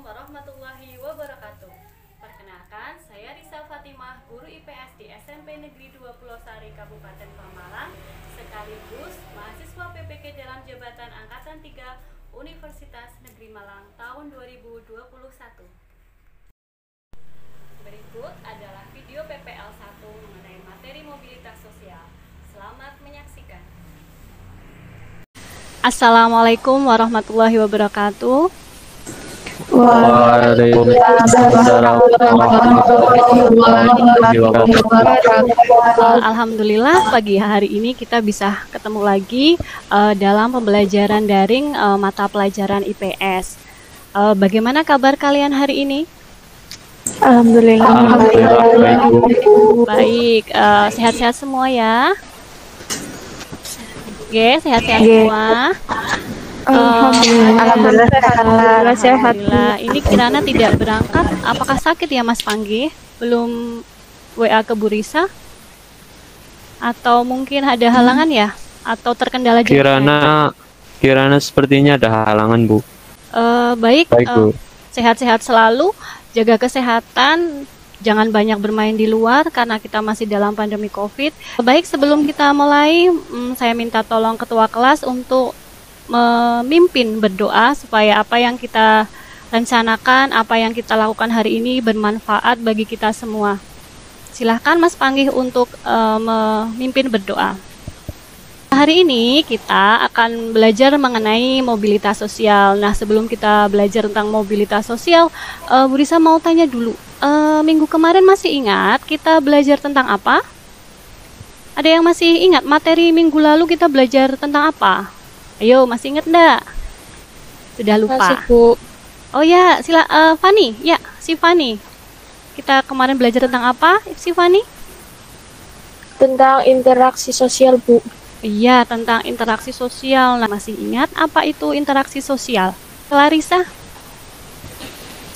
warahmatullahi wabarakatuh. Perkenalkan, saya Risa Fatimah, guru IPS di SMP Negeri 2 Pulosari, Kabupaten Pemalang, sekaligus mahasiswa PPK dalam jabatan Angkatan 3 Universitas Negeri Malang tahun 2021. Berikut adalah video PPL 1 mengenai materi mobilitas sosial. Selamat menyaksikan. Assalamualaikum warahmatullahi wabarakatuh. Waalaikumsalam warahmatullahi wabarakatuh. Alhamdulillah pagi hari ini kita bisa ketemu lagi dalam pembelajaran daring mata pelajaran IPS. Bagaimana kabar kalian hari ini? Alhamdulillah. Baik, sehat-sehat semua ya. Oke, sehat-sehat semua. Alhamdulillah sehat. Ini Kirana tidak berangkat. Apakah sakit ya Mas Panggi? Belum WA ke Bu Risa? Atau mungkin ada halangan ya? Atau terkendala jalan? Kirana sepertinya ada halangan, Bu. Baik, Bu. Sehat-sehat selalu, jaga kesehatan, jangan banyak bermain di luar karena kita masih dalam pandemi COVID. Baik, sebelum kita mulai, saya minta tolong ketua kelas untuk memimpin berdoa supaya apa yang kita rencanakan, apa yang kita lakukan hari ini bermanfaat bagi kita semua. Silahkan Mas Panggih untuk memimpin berdoa. Hari ini kita akan belajar mengenai mobilitas sosial. Nah, sebelum kita belajar tentang mobilitas sosial, Bu Risa mau tanya dulu. Minggu kemarin masih ingat kita belajar tentang apa? Ada yang masih ingat materi minggu lalu kita belajar tentang apa? Ayo, masih ingat enggak? Sudah lupa. Masih, Bu. Oh ya, Fani. Ya, si Fani. Kita kemarin belajar tentang apa, si Fani? Tentang interaksi sosial, Bu. Iya, tentang interaksi sosial. Nah, masih ingat apa itu interaksi sosial? Clarissa?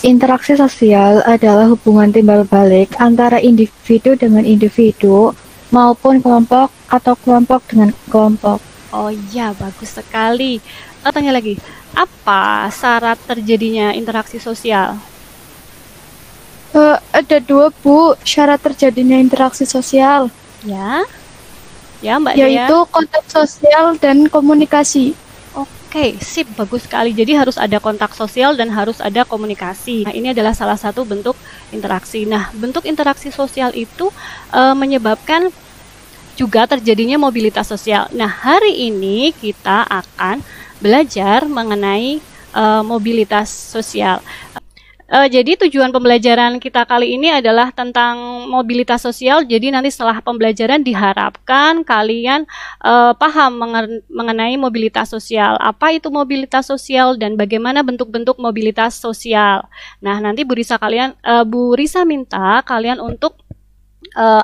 Interaksi sosial adalah hubungan timbal balik antara individu dengan individu maupun kelompok atau kelompok dengan kelompok. Oh iya, bagus sekali. Tanya lagi, apa syarat terjadinya interaksi sosial? Ada dua, Bu, syarat terjadinya interaksi sosial. Ya, Mbak Dea. Yaitu kontak sosial dan komunikasi. Oke, sip, bagus sekali. Jadi harus ada kontak sosial dan harus ada komunikasi. Nah, ini adalah salah satu bentuk interaksi. Nah, bentuk interaksi sosial itu menyebabkan juga terjadinya mobilitas sosial. Nah, hari ini kita akan belajar mengenai mobilitas sosial. Jadi tujuan pembelajaran kita kali ini adalah tentang mobilitas sosial. Jadi nanti setelah pembelajaran diharapkan kalian paham mengenai mobilitas sosial. Apa itu mobilitas sosial dan bagaimana bentuk-bentuk mobilitas sosial. Nah, nanti Bu Risa minta kalian untuk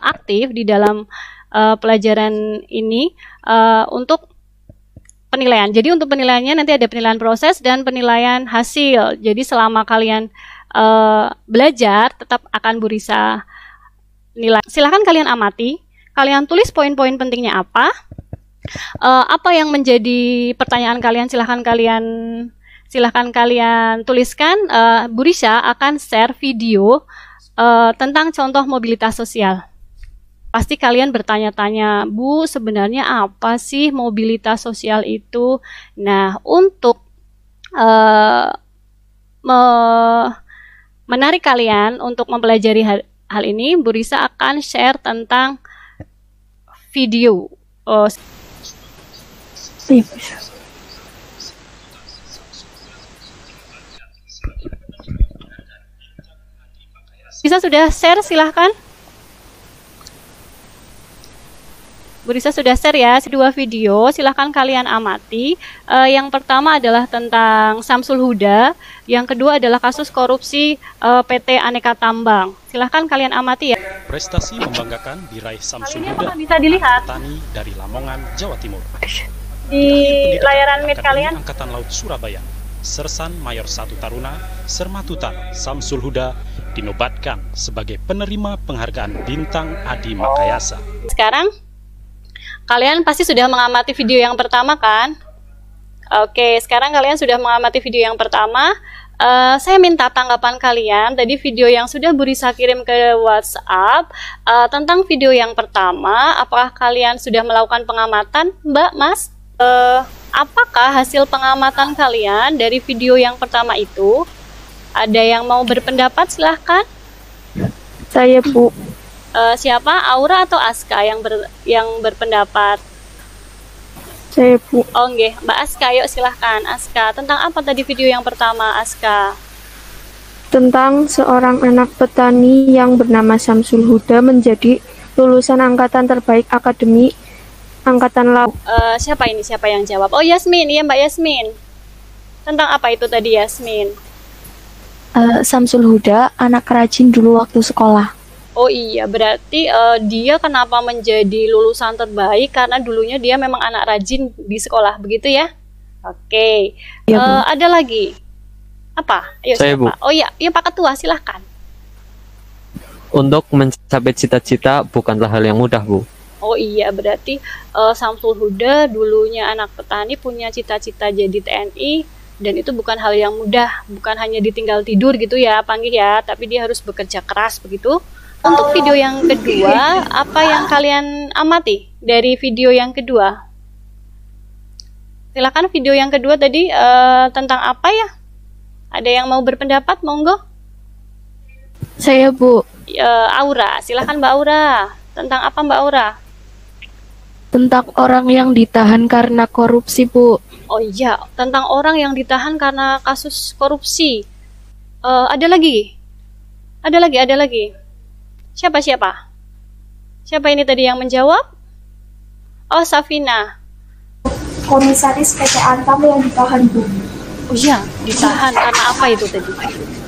aktif di dalam pelajaran ini untuk penilaian. Jadi untuk penilaiannya nanti ada penilaian proses dan penilaian hasil. Jadi selama kalian belajar tetap akan Bu Risa nilai. Silahkan kalian amati, kalian tulis poin-poin pentingnya apa yang menjadi pertanyaan kalian. Silahkan kalian tuliskan. Bu Risa akan share video tentang contoh mobilitas sosial. Pasti kalian bertanya-tanya, Bu, sebenarnya apa sih mobilitas sosial itu? Nah, untuk menarik kalian untuk mempelajari hal ini, Bu Risa akan share tentang video. Bisa sudah share, silahkan. Bu Risa sudah share ya, dua video, silahkan kalian amati. Yang pertama adalah tentang Samsul Huda, yang kedua adalah kasus korupsi PT Aneka Tambang. Silahkan kalian amati ya. Prestasi membanggakan diraih Samsul Huda, bisa dilihat petani dari Lamongan, Jawa Timur. di layaran meet kalian. Angkatan Laut Surabaya, Sersan Mayor 1 Taruna, Sermatutan Samsul Huda dinobatkan sebagai penerima penghargaan Bintang Adi Makayasa. Sekarang kalian pasti sudah mengamati video yang pertama kan? Oke, sekarang kalian sudah mengamati video yang pertama. Saya minta tanggapan kalian tadi video yang sudah Bu Risa kirim ke WhatsApp tentang video yang pertama. Apakah kalian sudah melakukan pengamatan, Mbak, Mas? Apakah hasil pengamatan kalian dari video yang pertama itu? Ada yang mau berpendapat? Silahkan. Saya, Bu. Siapa? Aura atau Aska yang berpendapat? Saya, Bu. Oh, nggih, Mbak Aska, yuk silahkan. Aska, tentang apa tadi video yang pertama, Aska? Tentang seorang anak petani yang bernama Samsul Huda menjadi lulusan angkatan terbaik Akademi Angkatan Laut. Siapa ini? Siapa yang jawab? Oh, Yasmin. Iya, Mbak Yasmin. Tentang apa itu tadi, Yasmin? Samsul Huda anak rajin dulu waktu sekolah. Oh iya, berarti dia kenapa menjadi lulusan terbaik? Karena dulunya dia memang anak rajin di sekolah, begitu ya? Oke. Iya, Bu. Ada lagi? Apa? Ayo, Saya, siapa? Bu. Oh iya, Pak Ketua, silahkan. Untuk mencapai cita-cita bukanlah hal yang mudah, Bu. Oh iya, berarti Samsul Huda dulunya anak petani punya cita-cita jadi TNI, dan itu bukan hal yang mudah, bukan hanya ditinggal tidur gitu ya, Panggih ya, tapi dia harus bekerja keras begitu. Untuk video yang kedua, apa yang kalian amati dari video yang kedua? Silakan, video yang kedua tadi tentang apa ya? Ada yang mau berpendapat? Monggo. Saya, Bu. Aura, silakan Mbak Aura. Tentang apa Mbak Aura? Tentang orang yang ditahan karena korupsi, Bu. Oh iya, tentang orang yang ditahan karena kasus korupsi. Ada lagi? Ada lagi. Siapa? Siapa ini tadi yang menjawab? Oh, Safina. Komisaris PT Antam yang ditahan, Bu. Oh iya, ditahan karena apa itu tadi?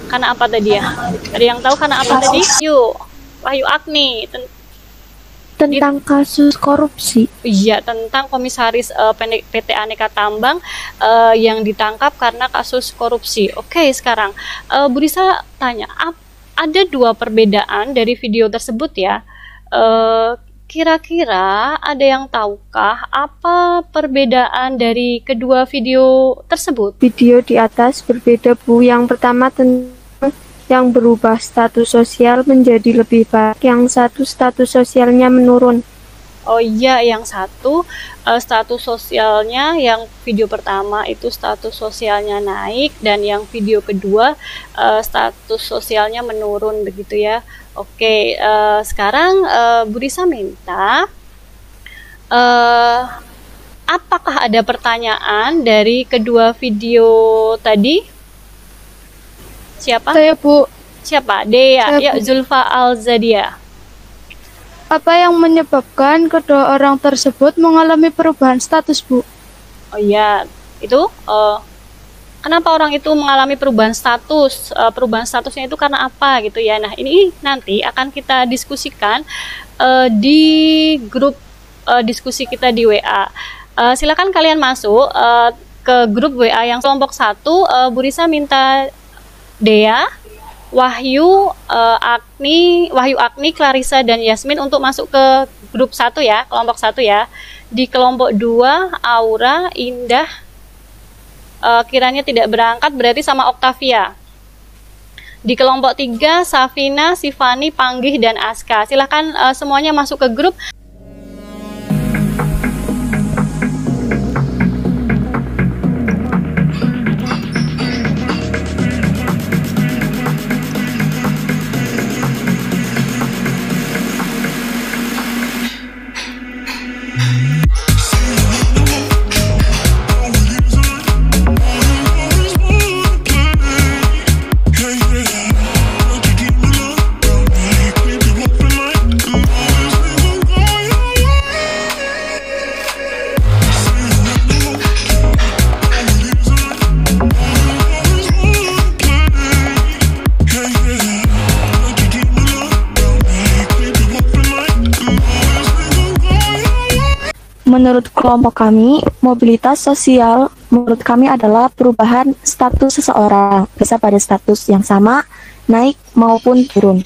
Karena apa tadi ya? Ada yang tahu karena apa tadi? Yuk, Wahyu Agni. Tentang kasus korupsi. Iya, tentang komisaris PT Aneka Tambang yang ditangkap karena kasus korupsi. Oke, sekarang Bu Risa tanya, ada dua perbedaan dari video tersebut ya. Kira-kira ada yang tahukah apa perbedaan dari kedua video tersebut? Video di atas berbeda, Bu. Yang pertama tentang yang berubah status sosial menjadi lebih baik, yang satu status sosialnya menurun. Oh iya, yang satu status sosialnya, yang video pertama itu status sosialnya naik, dan yang video kedua status sosialnya menurun begitu ya. Oke, sekarang Bu Risa minta apakah ada pertanyaan dari kedua video tadi? Siapa? Saya, Bu. Siapa? Dea, Saya, ya, Bu. Zulfa Al-Zadia. Apa yang menyebabkan kedua orang tersebut mengalami perubahan status, Bu? Oh iya, itu kenapa orang itu mengalami perubahan status? Perubahan statusnya itu karena apa gitu ya? Nah, ini nanti akan kita diskusikan di grup diskusi kita di WA. Silakan kalian masuk ke grup WA yang kelompok 1. Bu Risa minta Dea, Wahyu Agni, Clarissa, dan Yasmin untuk masuk ke grup 1 ya, kelompok 1 ya. Di kelompok 2, Aura, Indah, kiranya tidak berangkat, berarti sama Octavia. Di kelompok 3, Safina, Sifani, Panggih, dan Aska. Silahkan semuanya masuk ke grup. Menurut kelompok kami, mobilitas sosial menurut kami adalah perubahan status seseorang, bisa pada status yang sama, naik maupun turun.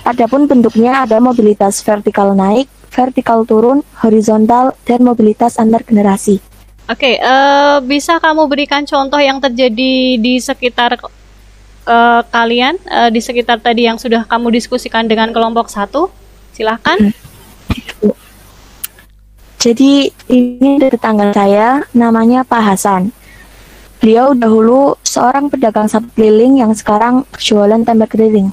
Adapun bentuknya ada mobilitas vertikal naik, vertikal turun, horizontal, dan mobilitas antar generasi. Oke, bisa kamu berikan contoh yang terjadi di sekitar kalian di sekitar tadi yang sudah kamu diskusikan dengan kelompok 1? Silahkan. Jadi ini dari tetangga saya, namanya Pak Hasan. Beliau dahulu seorang pedagang sapi keliling yang sekarang berjualan tempe keliling.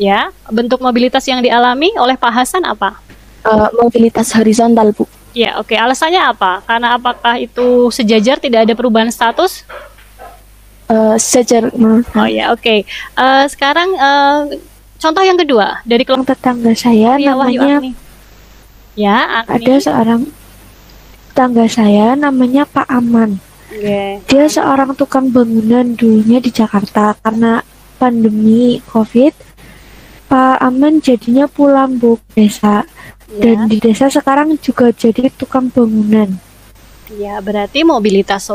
Ya, bentuk mobilitas yang dialami oleh Pak Hasan apa? Mobilitas horizontal, Bu. Ya, oke. Alasannya apa? Karena apakah itu sejajar, tidak ada perubahan status? Sejajar menurut Oh ya, oke. Sekarang contoh yang kedua dari kelompok Tetangga saya ya, Wahyu namanya Agni. Ya, Agni. ada seorang tetangga saya namanya Pak Aman. Oke. Dia seorang tukang bangunan dulunya di Jakarta. Karena pandemi COVID, Pak Aman jadinya pulang Bu ke desa. Dan Ya. di desa sekarang juga jadi tukang bangunan. Ya, berarti mobilitas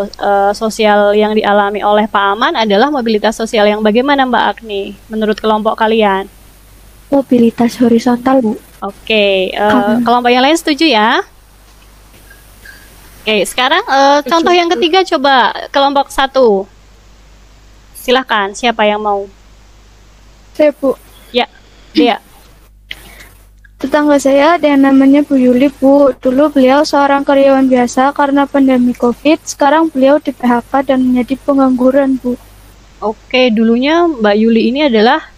sosial yang dialami oleh Pak Aman adalah mobilitas sosial yang bagaimana, Mbak Agni, menurut kelompok kalian? Mobilitas horizontal, Bu. Oke, kelompok yang lain setuju ya? Oke, sekarang contoh yang ketiga coba kelompok 1. Silahkan, siapa yang mau? Saya, Bu. Ya, dia. Tetangga saya ada yang namanya Bu Yuli, Bu. Dulu beliau seorang karyawan biasa karena pandemi COVID. Sekarang beliau di PHK dan menjadi pengangguran, Bu. Oke, dulunya Mbak Yuli ini adalah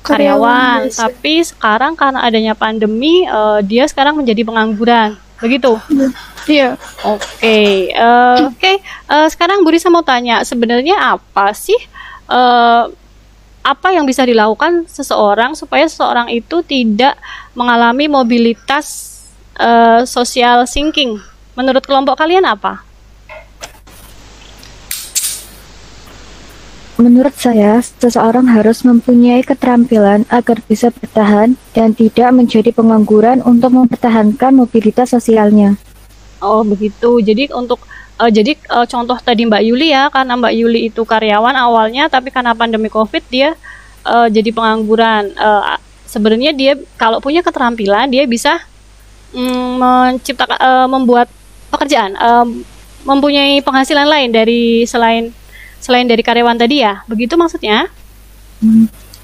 karyawan, tapi sekarang karena adanya pandemi, dia sekarang menjadi pengangguran. Begitu? Iya. Oke, sekarang Bu Risa mau tanya, sebenarnya apa sih apa yang bisa dilakukan seseorang supaya seseorang itu tidak mengalami mobilitas social sinking? Menurut kelompok kalian apa? Menurut saya, seseorang harus mempunyai keterampilan agar bisa bertahan dan tidak menjadi pengangguran untuk mempertahankan mobilitas sosialnya. Oh begitu. Jadi untuk contoh tadi Mbak Yuli ya, karena Mbak Yuli itu karyawan awalnya, tapi karena pandemi COVID dia jadi pengangguran. Sebenarnya dia kalau punya keterampilan dia bisa menciptakan, membuat pekerjaan, mempunyai penghasilan lain dari selain dari karyawan tadi ya, begitu maksudnya?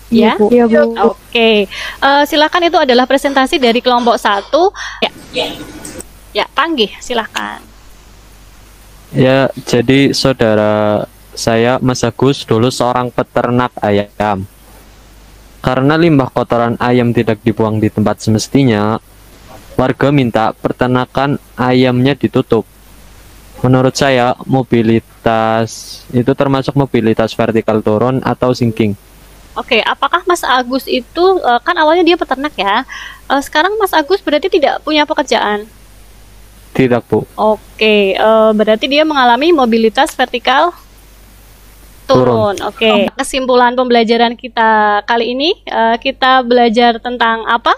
Ya. Iya, Bu. Oke. Silakan, itu adalah presentasi dari kelompok 1. Ya, Panggih, silakan. Ya, jadi saudara saya Mas Agus dulu seorang peternak ayam. Karena limbah kotoran ayam tidak dibuang di tempat semestinya, warga minta peternakan ayamnya ditutup. Menurut saya, mobilitas itu termasuk mobilitas vertikal turun atau sinking. Oke, apakah Mas Agus itu kan awalnya dia peternak ya? Sekarang Mas Agus berarti tidak punya pekerjaan? Tidak, Bu. Oke, berarti dia mengalami mobilitas vertikal turun. Oke, kesimpulan pembelajaran kita kali ini, kita belajar tentang apa?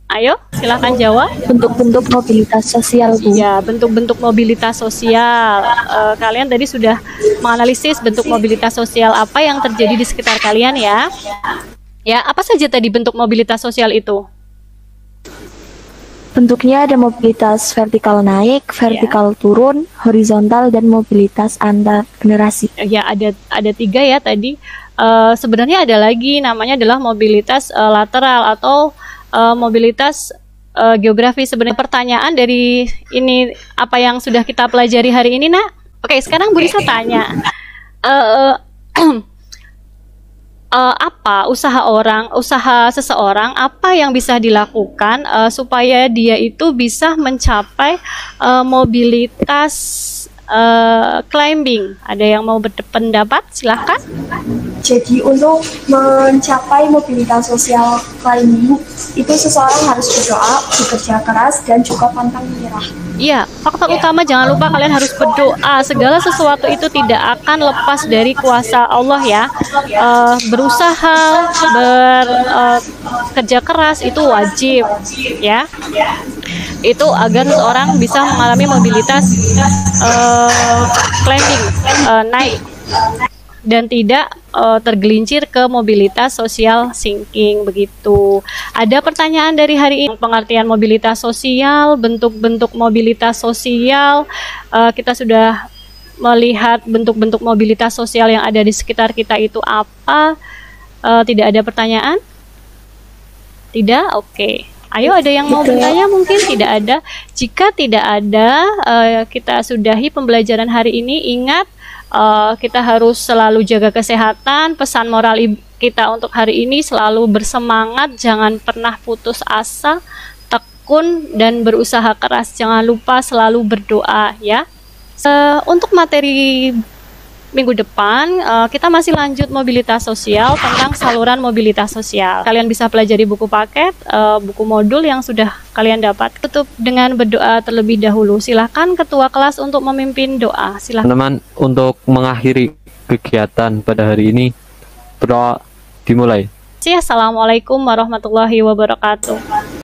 Ayo, silakan jawab. Bentuk-bentuk mobilitas sosial, Bu. Ya, bentuk-bentuk mobilitas sosial. Kalian tadi sudah menganalisis bentuk mobilitas sosial apa yang terjadi di sekitar kalian ya. Ya, apa saja tadi bentuk mobilitas sosial itu? Bentuknya ada mobilitas vertikal naik, vertikal turun, horizontal, dan mobilitas antar generasi. Ya, ada 3 ya tadi. Sebenarnya ada lagi, namanya adalah mobilitas lateral atau mobilitas geografi. Sebenarnya pertanyaan dari ini apa yang sudah kita pelajari hari ini, Nak? Oke, sekarang Bu Risa tanya, apa usaha seseorang, apa yang bisa dilakukan supaya dia itu bisa mencapai mobilitas climbing? Ada yang mau berpendapat? Silahkan. Jadi untuk mencapai mobilitas sosial climbing itu seseorang harus berdoa, bekerja keras, dan juga pantang menyerah. Iya, faktor utama jangan lupa kalian harus berdoa. Segala sesuatu itu tidak akan lepas dari kuasa Allah ya. Berusaha, bekerja keras itu wajib ya. Itu agar seorang bisa mengalami mobilitas climbing, naik, dan tidak tergelincir ke mobilitas sosial sinking begitu. Ada pertanyaan dari hari ini, pengertian mobilitas sosial, bentuk-bentuk mobilitas sosial, kita sudah melihat bentuk-bentuk mobilitas sosial yang ada di sekitar kita itu apa? Tidak ada pertanyaan? Tidak? Oke. Ayo, ada yang mau bertanya? Mungkin tidak ada. Jika tidak ada, kita sudahi pembelajaran hari ini. Ingat, kita harus selalu jaga kesehatan. Pesan moral kita untuk hari ini selalu bersemangat, jangan pernah putus asa, tekun dan berusaha keras. Jangan lupa selalu berdoa ya. Untuk materi minggu depan kita masih lanjut mobilitas sosial, tentang saluran mobilitas sosial. Kalian bisa pelajari buku paket, buku modul yang sudah kalian dapat. Tutup dengan berdoa terlebih dahulu. Silahkan ketua kelas untuk memimpin doa. Silahkan. Teman-teman, untuk mengakhiri kegiatan pada hari ini, berdoa dimulai. Assalamualaikum warahmatullahi wabarakatuh.